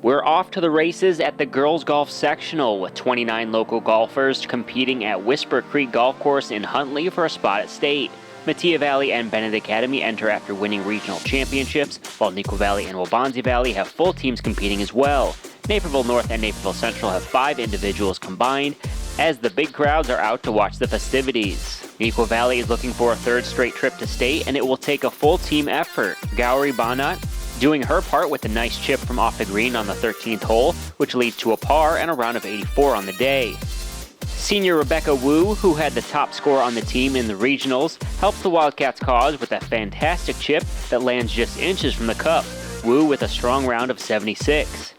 We're off to the races at the girls golf sectional with 29 local golfers competing at Whisper Creek Golf Course in Huntley for a spot at state. Neuqua Valley and Benet Academy enter after winning regional championships, while Neuqua Valley and Waubonsie Valley have full teams competing as well. Naperville North and Naperville Central have 5 individuals combined, as the big crowds are out to watch the festivities. Neuqua Valley is looking for a 3rd straight trip to state, and it will take a full team effort. Gauri Bhanot doing her part with a nice chip from off the green on the 13th hole, which leads to a par and a round of 84 on the day. Senior Rebecca Wu, who had the top score on the team in the regionals, helps the Wilcats cause with a fantastic chip that lands just inches from the cup. Wu with a strong round of 76.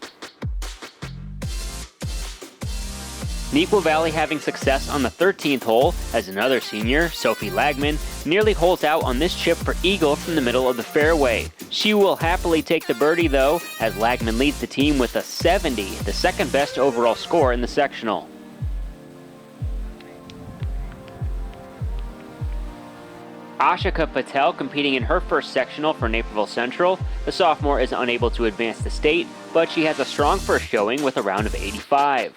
Neuqua Valley having success on the 13th hole as another senior, Sophie Lagman, nearly holes out on this chip for eagle from the middle of the fairway. She will happily take the birdie though, as Lagman leads the team with a 70, the second best overall score in the sectional. Ashika Patel competing in her first sectional for Naperville Central. The sophomore is unable to advance to state, but she has a strong first showing with a round of 85.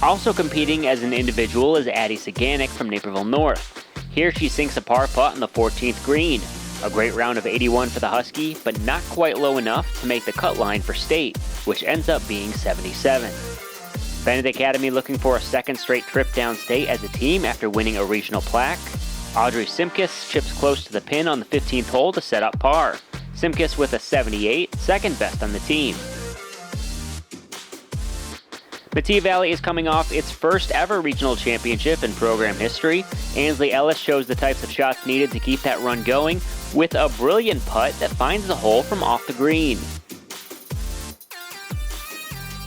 Also competing as an individual is Addie Saganic from Naperville North. Here she sinks a par putt on the 14th green. A great round of 81 for the Husky, but not quite low enough to make the cut line for state, which ends up being 77. Benet Academy looking for a 2nd straight trip downstate as a team after winning a regional plaque. Audrey Simkis chips close to the pin on the 15th hole to set up par. Simkis with a 78, second best on the team. Neuqua Valley is coming off its first ever regional championship in program history. Ansley Ellis shows the types of shots needed to keep that run going with a brilliant putt that finds the hole from off the green.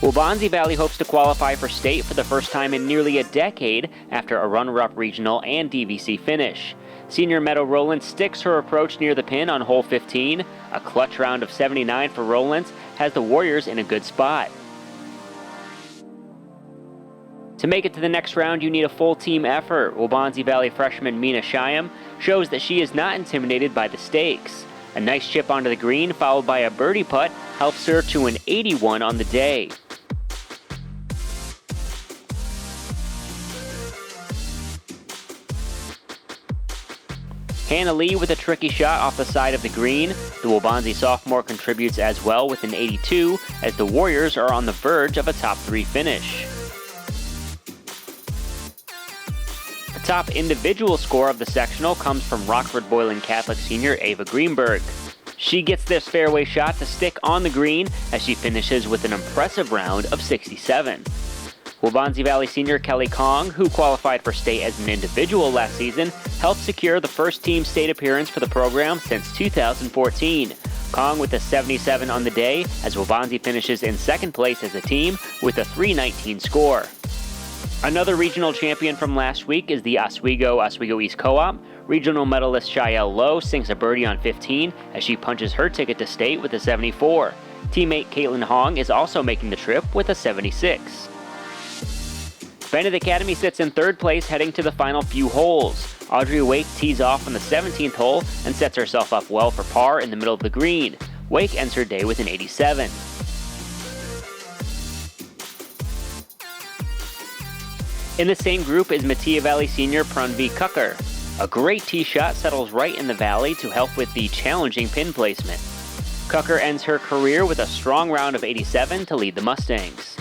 Waubonsie Valley hopes to qualify for state for the first time in nearly a decade after a runner-up regional and DVC finish. Senior Meadow Rowland sticks her approach near the pin on hole 15. A clutch round of 79 for Rowland has the Warriors in a good spot. To make it to the next round, you need a full team effort. Waubonsie Valley freshman Mina Shyam shows that she is not intimidated by the stakes. A nice chip onto the green, followed by a birdie putt, helps her to an 81 on the day. Hannah Lee with a tricky shot off the side of the green. The Waubonsie sophomore contributes as well with an 82, as the Warriors are on the verge of a top 3 finish. The top individual score of the sectional comes from Rockford Boylan Catholic senior Ava Greenberg. She gets this fairway shot to stick on the green as she finishes with an impressive round of 67. Waubonsie Valley senior Kelly Kong, who qualified for state as an individual last season, helped secure the first team state appearance for the program since 2014. Kong with a 77 on the day as Waubonsie finishes in 2nd place as a team with a 319 score. Another regional champion from last week is the Oswego East Co-op. Regional medalist Shael Lowe sinks a birdie on 15 as she punches her ticket to state with a 74. Teammate Caitlin Hong is also making the trip with a 76. Benet Academy sits in 3rd place heading to the final few holes. Audrey Wake tees off on the 17th hole and sets herself up well for par in the middle of the green. Wake ends her day with an 87. In the same group is Neuqua Valley senior Pranvi Kucker. A great tee shot settles right in the valley to help with the challenging pin placement. Kucker ends her career with a strong round of 87 to lead the Mustangs.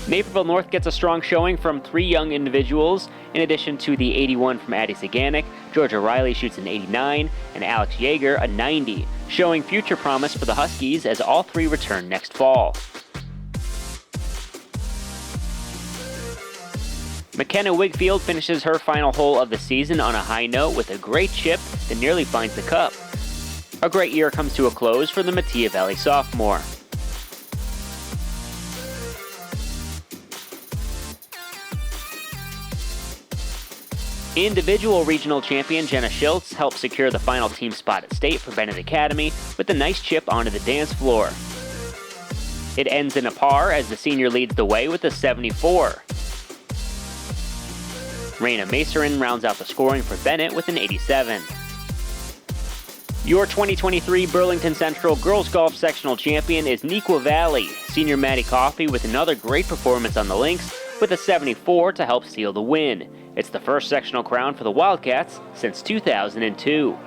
Naperville North gets a strong showing from 3 young individuals. In addition to the 81 from Addie Saganic, Georgia Riley shoots an 89, and Alex Yeager a 90, showing future promise for the Huskies as all 3 return next fall. McKenna Wigfield finishes her final hole of the season on a high note with a great chip that nearly finds the cup. A great year comes to a close for the Neuqua Valley sophomore. Individual regional champion Jenna Schultz helped secure the final team spot at state for Benet Academy with a nice chip onto the dance floor. It ends in a par as the senior leads the way with a 74. Raina Macerin rounds out the scoring for Benet with an 87. Your 2023 Burlington Central Girls Golf Sectional Champion is Neuqua Valley. Senior Maddie Coffey with another great performance on the links with a 74 to help seal the win. It's the first sectional crown for the Wilcats since 2002.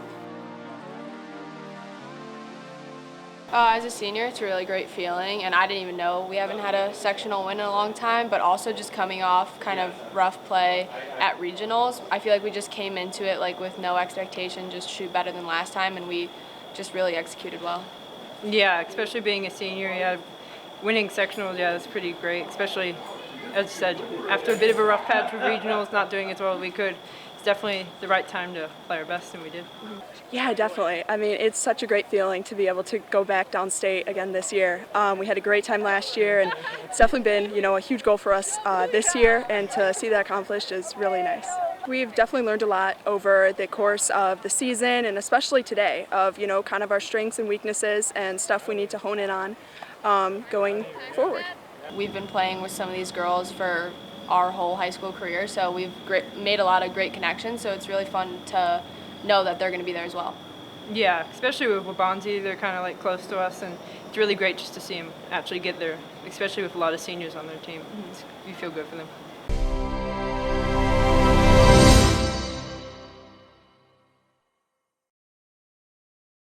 As a senior, it's a really great feeling, and I didn't even know we haven't had a sectional win in a long time, but also just coming off kind of rough play at regionals, I feel like we just came into it like with no expectation, just shoot better than last time, and we just really executed well. Yeah, especially being a senior, yeah, winning sectionals, yeah, that's pretty great, especially, as I said, after a bit of a rough patch with regionals, not doing as well as we could. It's definitely the right time to play our best, and we did. Yeah, definitely. I mean, it's such a great feeling to be able to go back downstate again this year. We had a great time last year, and it's definitely been, a huge goal for us this year, and to see that accomplished is really nice. We've definitely learned a lot over the course of the season, and especially today, of, kind of our strengths and weaknesses and stuff we need to hone in on going forward. We've been playing with some of these girls for our whole high school career, so we've made a lot of great connections, so it's really fun to know that they're going to be there as well. Yeah, especially with Waubonsie, they're kind of like close to us, and it's really great just to see them actually get there, especially with a lot of seniors on their team. You feel good for them.